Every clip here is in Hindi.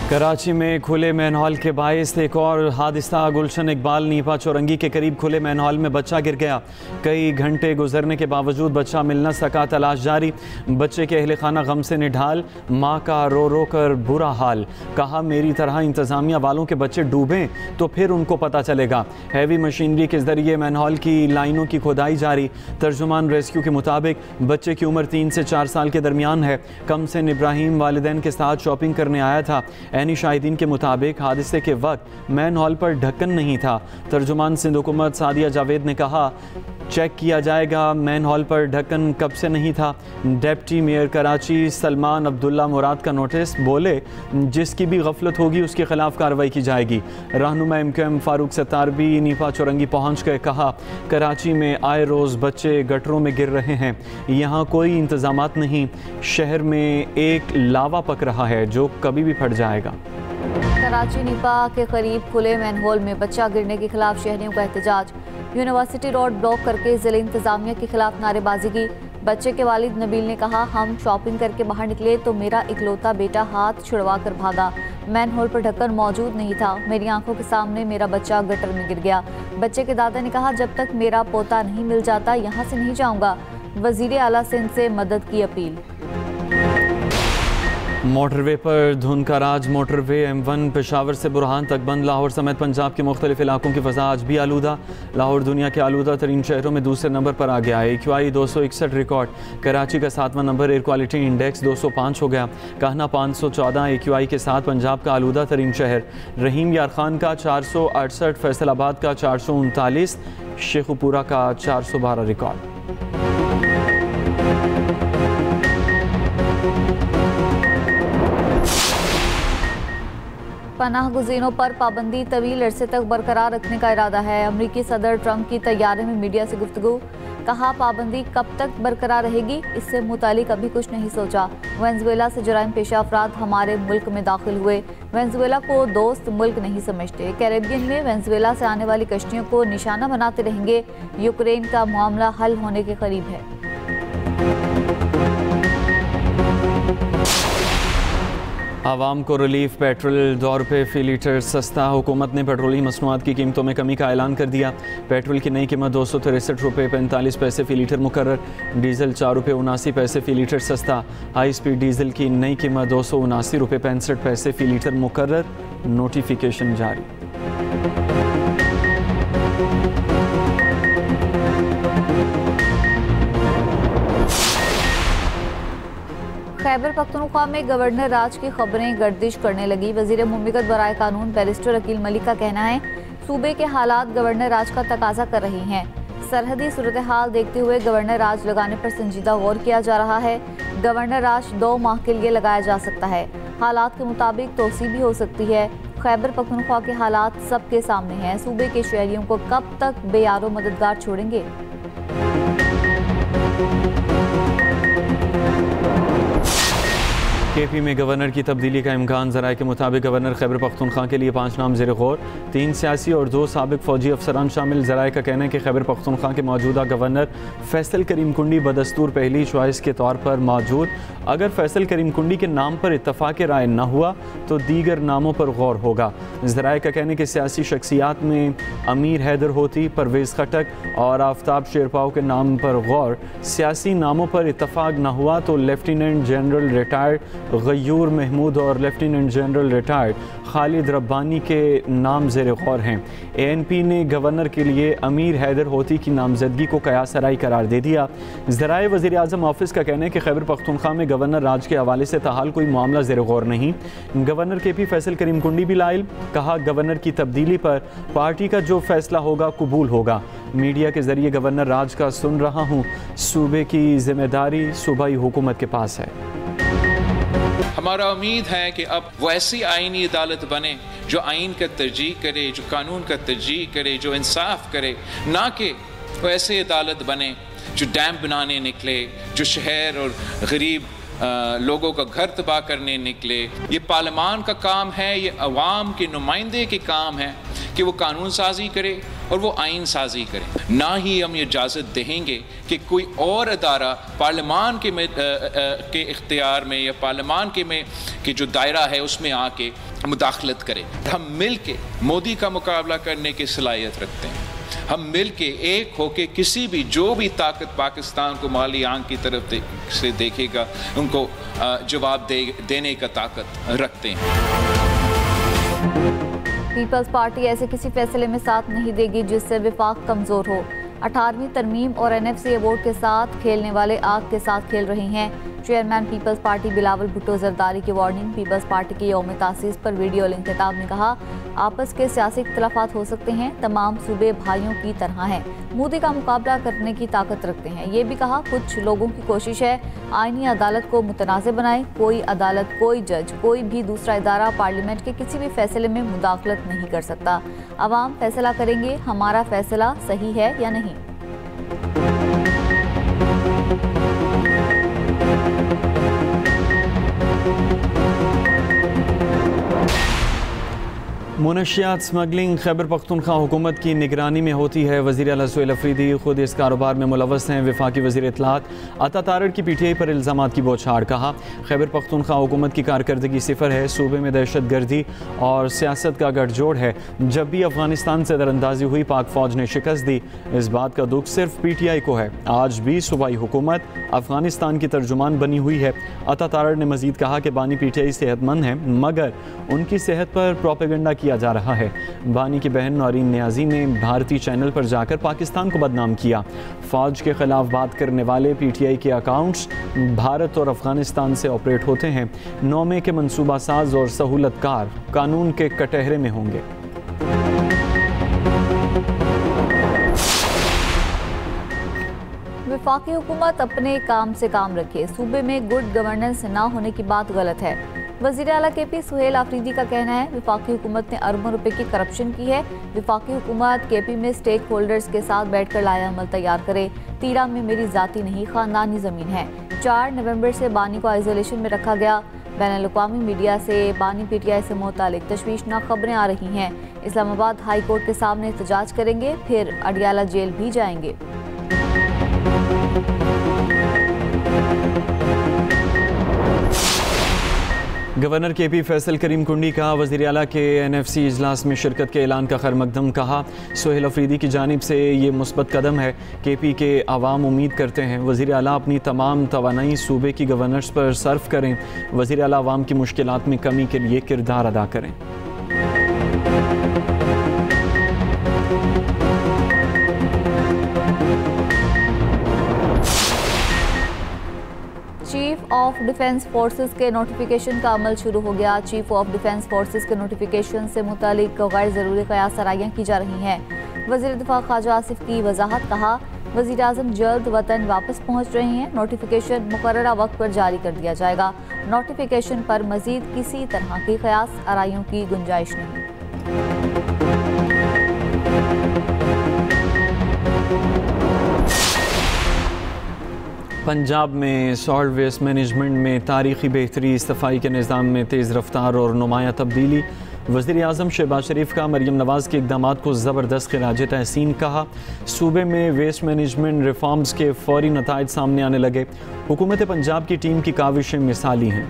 कराची में खुले मैनहॉल के बायस एक और हादसा। गुलशन इकबाल नीपा चौरंगी के करीब खुले मैनहॉल में बच्चा गिर गया। कई घंटे गुजरने के बावजूद बच्चा मिल न सका, तलाश जारी। बच्चे के अहले खाना गम से निढाल, माँ का रो रो कर बुरा हाल। कहा मेरी तरह इंतज़ामिया वालों के बच्चे डूबें तो फिर उनको पता चलेगा। हैवी मशीनरी के जरिए मैनहॉल की लाइनों की खोदाई जारी। तर्जुमान रेस्क्यू के मुताबिक बच्चे की उम्र 3 से 4 साल के दरमियान है। कमसिन इब्राहिम वालिदैन के साथ शॉपिंग करने आया था। ऐनी शाहिदीन के मुताबिक हादसे के वक्त मैन हॉल पर ढक्कन नहीं था। तर्जुमान सिंध हुकूमत सादिया जावेद ने कहा चेक किया जाएगा, मैन हॉल पर ढक्कन कब से नहीं था। डिप्टी मेयर कराची सलमान अब्दुल्ला मुराद का नोटिस, बोले जिसकी भी गफलत होगी उसके खिलाफ कार्रवाई की जाएगी। रहनुमा MKM फारूक सत्तार भी नीपा चौरंगी पहुँच गए। कहा कराची में आए रोज़ बच्चे गटरों में गिर रहे हैं, यहाँ कोई इंतजामात नहीं। शहर में एक लावा पक रहा है जो कभी भी फट जाएगा। कराची नीपा के करीब खुले मैनहोल में बच्चा गिरने के खिलाफ शहरियों का एहतजाज। यूनिवर्सिटी रोड ब्लॉक करके जिले इंतजामिया के खिलाफ नारेबाजी की। बच्चे के वालिद नबील ने कहा हम शॉपिंग करके बाहर निकले तो मेरा इकलौता बेटा हाथ छुड़वा कर भागा। मैन होल पर ढक्कन मौजूद नहीं था। मेरी आंखों के सामने मेरा बच्चा गटर में गिर गया। बच्चे के दादा ने कहा जब तक मेरा पोता नहीं मिल जाता यहाँ से नहीं जाऊँगा। वजीर आला सिंध से मदद की अपील। मोटरवे पर धुंध का राज। मोटरवे M1 पेशावर से बुरहान तक बंद। लाहौर समेत पंजाब के मुख्तलिफ इलाकों की फ़ज़ा आज भी आलूदा। लाहौर दुनिया के आलूदा तरीन शहरों में दूसरे नंबर पर आ गया है। AQI 261 record. कराची का 7वां नंबर। एयर क्वालिटी इंडेक्स 205 हो गया। कहना 514 AQI के साथ पंजाब का आलूदा तरीन शहर। रहीम यार खान का 468, फैसलाबाद का 439, शेखुपुरा का 412 रिकॉर्ड। पनाह गुज़ीरों पर पाबंदी तवील अरसे तक बरकरार रखने का इरादा है। अमरीकी सदर ट्रंप की तैयारी में मीडिया से गुफ्तगू। कहा पाबंदी कब तक बरकरार रहेगी इससे मुतालिक अभी कुछ नहीं सोचा। वेनेजुएला से जराइम पेशा अफराद हमारे मुल्क में दाखिल हुए। वेनेजुएला को दोस्त मुल्क नहीं समझते। कैरेबियन में वेनेजुएला से आने वाली कश्तियों को निशाना बनाते रहेंगे। यूक्रेन का मामला हल होने के करीब है। आवाम को रिलीफ। पेट्रोल 2 रुपये फ़ी लीटर सस्ता। हुकूमत ने पेट्रोलियम मसनूआत की कीमतों में कमी का ऐलान कर दिया। पेट्रोल की नई कीमत 263 रुपये 45 पैसे फ़ी लीटर मुकर्रर। डीजल 4 रुपये 79 पैसे फ़ी लीटर सस्ता। हाई स्पीड डीजल की नई कीमत 279 रुपये 65 पैसे फ़ी लीटर मुकर्रर। नोटिफिकेशन जारी। खैबर पख्तूनख्वा में गवर्नर राज की खबरें गर्दिश करने लगी। वजीर मुमलिकत बराए कानून बैरिस्टर अकील मलिक का कहना है सूबे के हालात गवर्नर राज का तकाजा कर रही हैं। सरहदी सूरत हाल देखते हुए गवर्नर राज लगाने पर संजीदा गौर किया जा रहा है। गवर्नर राज 2 माह के लिए लगाया जा सकता है। हालात के मुताबिक तोसी भी हो सकती है। खैबर पख्तूनख्वा के हालात सबके सामने हैं। सूबे के शहरियों को कब तक बेयारो मददगार छोड़ेंगे। KP में गवर्नर की तब्दीली का इम्कान। ज़राए के मुताबिक गवर्नर खैबर पख्तूनख्वा के लिए 5 नाम ज़ेर गौर। 3 सियासी और 2 साबिक फ़ौजी अफसरान शामिल। ज़राए का कहना है कि खैबर पख्तूनख्वा के मौजूदा गवर्नर फैसल करीम कुंडी बदस्तूर पहली चॉइस के तौर पर मौजूद। अगर फैसल करीम कुंडी के नाम पर इत्तफ़ाक़ राय न हुआ तो दीगर नामों पर गौर होगा। ज़राए का कहना है कि सियासी शख्सियात में अमीर हैदर होती, परवेज़ खटक और आफ्ताब शेरपाव के नाम पर गौर। सियासी नामों पर इत्तफ़ाक़ न हुआ तो lieutenant general retired Ghayur Mahmood और lieutenant general retired Khalid Rabbani के नाम ज़ेर गौर हैं। ANP ने गवर्नर के लिए अमीर हैदर होती की नामजदगी को कयासराई करार दे दिया। ज़राए वज़ीर आज़म ऑफिस का कहना है कि खैबर पख्तूनख्वा में गवर्नर राज के हवाले से ताहाल कोई मामला ज़ेर गौर नहीं। गवर्नर KP फैसल करीम कुंडी भी लाइल। कहा गवर्नर की तब्दीली पर पार्टी का जो फैसला होगा कबूल होगा। मीडिया के ज़रिए गवर्नर राज का सुन रहा हूँ। सूबे की जिम्मेदारी सूबाई हुकूमत के पास है। हमारा उम्मीद है कि अब वो ऐसी आईनी अदालत बने जो आइन का तरजीह करे, जो कानून का तरजीह करे, जो इंसाफ करे, ना कि वो ऐसे अदालत बने जो डैम बनाने निकले, जो शहर और गरीब लोगों का घर तबाह करने निकले। ये पार्लियामान का काम है, ये अवाम के नुमाइंदे के काम है कि वो कानून साजी करे और वो आइन साजी करें। ना ही हम ये इजाज़त देंगे कि कोई और अदारा पार्लियामान के इख्तियार में या पार्लियामान के जो दायरा है उसमें आके मुदाखलत करें। हम मिल के मोदी का मुकाबला करने की सलाहियत रखते हैं। हम मिल के एक होके किसी भी जो भी ताकत पाकिस्तान को माली आंख की तरफ से देखेगा उनको जवाब देने का ताकत रखते हैं। पीपल्स पार्टी ऐसे किसी फैसले में साथ नहीं देगी जिससे विफाक कमजोर हो। 18वीं तरमीम और NFC अवार्ड के साथ खेलने वाले आग के साथ खेल रही हैं। Chairman Peoples Party Bilawal Bhutto Zardari की वार्निंग। पीपल्स पार्टी की यौम तासीस पर वीडियो लिंक खिताब में कहा, आपस के सियासी इख्तलाफात हो सकते हैं, तमाम सूबे भाइयों की तरह हैं, मोदी का मुकाबला करने की ताकत रखते हैं। ये भी कहा, कुछ लोगों की कोशिश है आईनी अदालत को मुतनाज़ बनाए। कोई अदालत, कोई जज, कोई भी दूसरा इदारा पार्लियामेंट के किसी भी फैसले में मुदाखलत नहीं कर सकता। अवाम फैसला करेंगे हमारा फैसला सही है या नहीं। मुनशियात स्मगलिंग खैबर पख्तूनख्वा हुकूमत की निगरानी में होती है। वज़ीर आला सुहेल अफरीदी खुद इस कारोबार में मुलव्वस हैं। वफाकी वज़ीर इत्तलात अता तारड़ की PTI पर इल्ज़ामात की बौछार। कहा, खैबर पख्तूनख्वा हुकूमत की कारकर्दगी सिफर है, सूबे में दहशत गर्दी और सियासत का गठजोड़ है। जब भी अफगानिस्तान से दरअंदाजी हुई पाक फ़ौज ने शिकस्त दी। इस बात का दुख सिर्फ PTI को है। आज भी सूबाई हुकूमत अफगानिस्तान की तर्जुमान बनी हुई है। अता तारड़ ने मज़ीद कहा कि बानी PTI सेहतमंद हैं मगर उनकी सेहत पर प्रोपेगेंडा किया जा रहा है। बानी की बहन नौरीन नियाजी ने भारतीय चैनल पर जाकर पाकिस्तान को बदनाम किया। फौज के खिलाफ बात करने वाले PTI के अकाउंट्स भारत और अफगानिस्तान से ऑपरेट होते हैं। 9 मई के मंसूबा साज और सहूलतकार कानून के कटहरे में होंगे। वफाकी हुकूमत अपने काम से काम रखे। सूबे में गुड गवर्नेंस ना होने की बात गलत है। वज़ीर आला KP सुहेल अफरीदी का कहना है, वफाकी हुकूमत ने अरबों रुपए की करप्शन की है। वफाकी हुकूमत KP में स्टेक होल्डर्स के साथ बैठकर लाया अमल तैयार करे। तीरा में मेरी जाती नहीं खानदानी ज़मीन है। 4 नवंबर से बानी को आइसोलेशन में रखा गया। बैनुल-अक़वामी मीडिया से बानी PTI से मुतालिक तशवीशनाक खबरें आ रही हैं। इस्लामाबाद हाई कोर्ट के सामने एहतजाज करेंगे, फिर अडियाला जेल भी जाएंगे। गवर्नर KP फैसल करीम कुंडी का वज़ीर आला के NFC इजलास में शिरकत के ऐलान का खैरमकदम। कहा, सुहेल अफरीदी की जानिब से ये मुस्बत कदम है। KP के आवाम उम्मीद करते हैं वज़ीर आला अपनी तमाम तवानाई सूबे की गवर्नर्स पर सर्फ करें। वज़ीर आला आवाम की मुश्किलात में कमी के लिए किरदार अदा करें। चीफ ऑफ डिफेंस फोर्सेस के नोटिफिकेशन का अमल शुरू हो गया। चीफ ऑफ डिफेंस फोर्सेस के नोटिफिकेशन से मुतालिक गैर ज़रूरी क़यास सराइयाँ की जा रही हैं। वज़ीर दिफ़ा ख्वाजा आसिफ की वजाहत। कहा, वज़ीर आज़म जल्द वतन वापस पहुँच रहे हैं। नोटिफिकेशन मुकर्ररा वक्त पर जारी कर दिया जाएगा। नोटिफिकेशन पर मज़ीद किसी तरह की क़यास आराइयों की गुंजाइश नहीं। पंजाब में सॉल्ट वेस्ट मैनेजमेंट में तारीखी बेहतरी, सफाई के निज़ाम में तेज़ रफ्तार और नुमाया तब्दीली। वज़ीर आज़म शहबाज शरीफ का मरियम नवाज़ के इक़दामात को ज़बरदस्त ख़िराज तहसीन। कहा, सूबे में वेस्ट मैनेजमेंट रिफॉर्म्स के फ़ौरी नताइज सामने आने लगे। हुकूमत पंजाब की टीम की काविशें मिसाली हैं।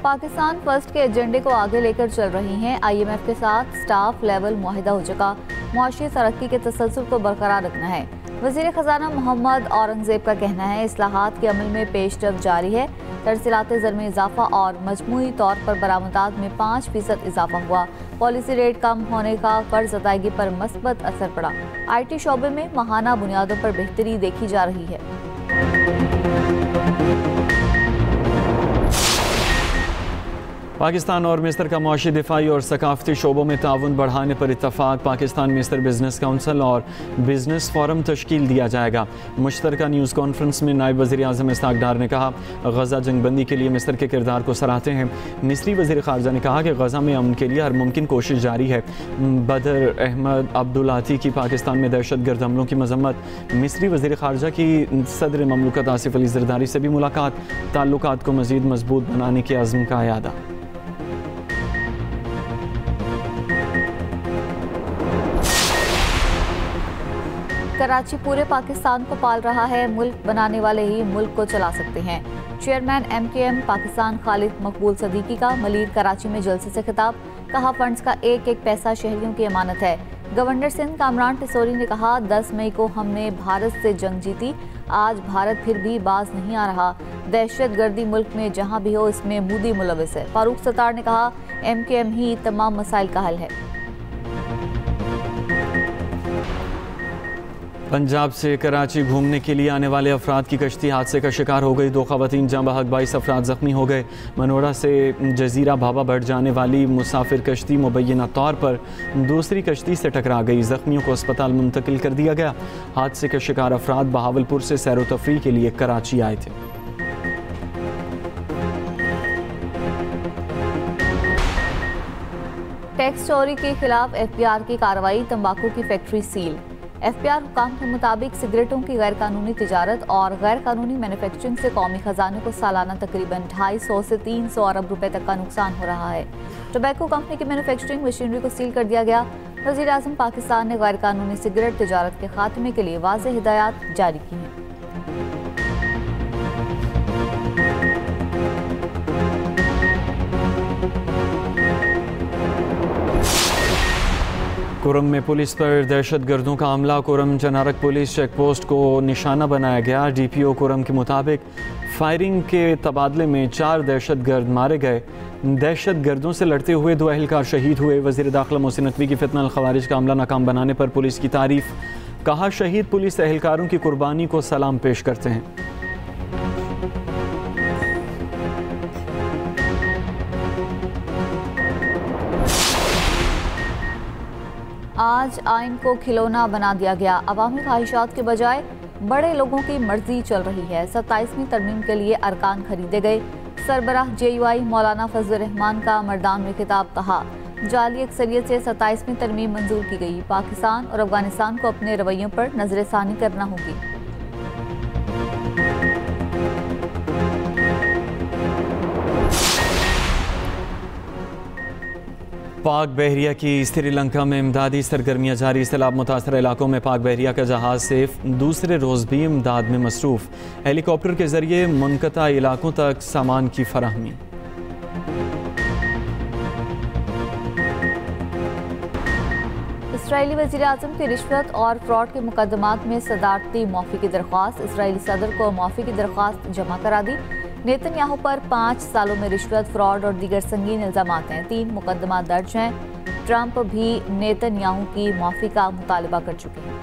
पाकिस्तान फर्स्ट के एजेंडे को आगे लेकर चल रही हैं। IMF के साथ स्टाफ लेवल मुआहिदा हो चुका। मुआशी तरक्की के तसलसल को बरकरार रखना है। वज़ीर ख़जाना मोहम्मद औरंगज़ेब का कहना है, इस्लाहात के अमल में पेशरफ जारी है। तरसीलात ज़र में इजाफा और मजमूई तौर पर बरामदात में 5% इजाफा हुआ। पॉलिसी रेट कम होने का कर्ज अदायगी पर मस्बत असर पड़ा। IT शोबे में माहाना बुनियादों पर बेहतरी देखी जा रही है। पाकिस्तान और मिस्र का मुआशी, दिफाई और सकाफती शोबों में ताउन बढ़ाने पर इत्तफाक। पाकिस्तान मिस्र बिजनेस काउंसिल और बिजनेस फोरम तश्कील दिया जाएगा। मुश्तरका न्यूज़ कॉन्फ्रेंस में नायब वज़ीर आज़म इसहाक डार ने कहा, गज़ा जंगबंदी के लिए मिस्र के किरदार को सराहते हैं। मिस्री वज़ीर ख़ारजा ने कहा कि गज़ा में अमन के लिए हर मुमकिन कोशिश जारी है। बदर अहमद अब्दुलाती की पाकिस्तान में दहशत गर्द हमलों की मजम्मत। मिस्री वज़ीर ख़ारजा की सदर ममलकत आसिफ अली ज़रदारी से भी मुलाकात। ताल्लुकात को मज़ीद मजबूत बनाने के अज़्म का यादा। कराची पूरे पाकिस्तान को पाल रहा है, मुल्क बनाने वाले ही मुल्क को चला सकते हैं। चेयरमैन MKM पाकिस्तान खालिद मकबूल सदीकी का मलीर कराची में जलसे से खिताब। कहा, फंड्स का एक एक पैसा शहरियों की अमानत है। गवर्नर सिंध कामरान टिसोरी ने कहा, 10 मई को हमने भारत से जंग जीती, आज भारत फिर भी बाज नहीं आ रहा। दहशत गर्दी मुल्क में जहाँ भी हो इसमें मोदी मुलविस है। फारूक सत्तार ने कहा, MKM ही तमाम मसाइल का हल है। पंजाब से कराची घूमने के लिए आने वाले अफराद की कश्ती हादसे का शिकार हो गई। 2 ख़वातीन जाँ बहक, 22 अफराद ज़ख्मी हो गए। मनोड़ा से जजीरा भाबा बढ़ जाने वाली मुसाफिर कश्ती मुबैना तौर पर दूसरी कश्ती से टकरा गई। ज़ख्मियों को अस्पताल मुंतकिल कर दिया गया। हादसे के शिकार अफराद बहावलपुर से सैर व तफरीह के लिए कराची आए थे। टैक्स चोरी के खिलाफ FBR की कार्रवाई। तंबाकू की फैक्ट्री सील। FBR हुकाम के मुताबिक सिगरेटों की गैर कानूनी तिजारत और गैर कानूनी मैन्युफैक्चरिंग से कौमी खजाने को सालाना तकरीबन 250 से 300 अरब रुपए तक का नुकसान हो रहा है। टोबैको कंपनी की मैन्युफैक्चरिंग मशीनरी को सील कर दिया गया। वज़ीर आज़म पाकिस्तान ने गैर कानूनी सिगरेट तिजारत के खात्मे के लिए वाज़ेह हिदायत जारी की हैं। कुरम में पुलिस पर दहशत गर्दों का हमला। कुरम चनारक पुलिस चेक पोस्ट को निशाना बनाया गया। DPO कुरम के मुताबिक फायरिंग के तबादले में 4 दहशत गर्द मारे गए। दहशत गर्दों से लड़ते हुए 2 अहलकार शहीद हुए। वज़ीर दाखिला मोहसिन नकवी की फितना अल खवारिज का हमला नाकाम बनाने पर पुलिस की तारीफ। कहा, शहीद पुलिस एहलकारों की कुर्बानी को सलाम पेश करते हैं। आज आइन को खिलौना बना दिया गया। अवामी ख्वाहिशात के बजाय बड़े लोगों की मर्जी चल रही है। 27वीं तरमीम के लिए अरकान खरीदे गए। सरबराह JUI मौलाना फजल रहमान का मर्दान में खिताब। कहा, जाली अक्सरियत से 27वीं तरमीम मंजूर की गई। पाकिस्तान और अफगानिस्तान को अपने रवैयों पर नजरसानी करना होगी। पाक बहरिया की श्रीलंका में इमदादी सरगर्मियाँ जारी। सैलाब मुतासर इलाकों में पाक बहरिया का जहाज सेफ दूसरे रोज़ भी इमदाद में मसरूफ़। हेलीकॉप्टर के जरिए मुनक़ता इलाकों तक सामान की फराहमी। इसराइली वज़ीर आज़म की रिश्वत और फ्रॉड के मुकदमात में सदारती माफ़ी की दरख्वास्त। इसराइली सदर को माफ़ी की दरख्वास्त जमा करा दी। नेतन्याहू पर 5 सालों में रिश्वत, फ्रॉड और दीगर संगीन इल्ज़ामात हैं। 3 मुकदमा दर्ज हैं। ट्रंप भी नेतन्याहू की माफ़ी का मुतालबा कर चुके हैं।